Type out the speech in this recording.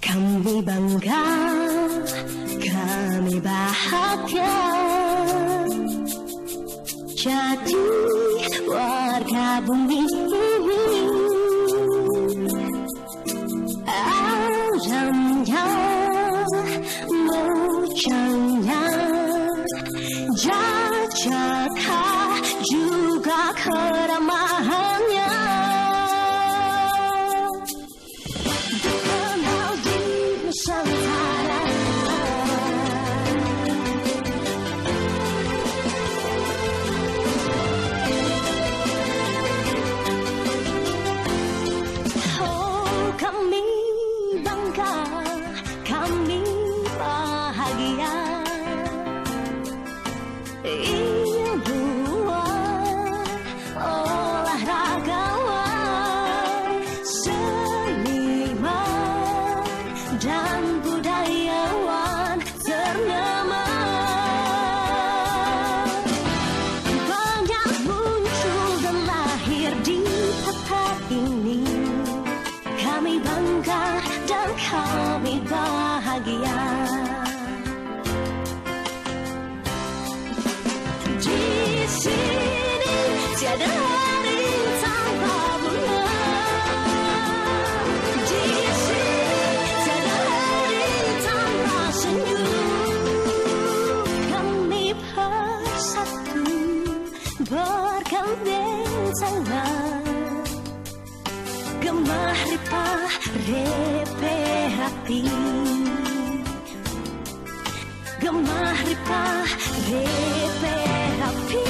Kami bangga, kami bahagia jadi warga bumi ini. Alamnya, mujanya, jajaka juga keramahannya. Dikenal di Nusantara. Oh, kami bangga, kami bahagia. Ilmuwan, olahragawan, seniman, dan budayawan ternama. Banyak muncul dan lahir di tempat ini. Kami bangga dan kami bahagia. Di sini tiada hari tanpa bunga. Di sini tiada hari tanpa senyum. Kami bersatu bergandeng tangan. Gemah ripah repe hati. Gemah ripah repe hati.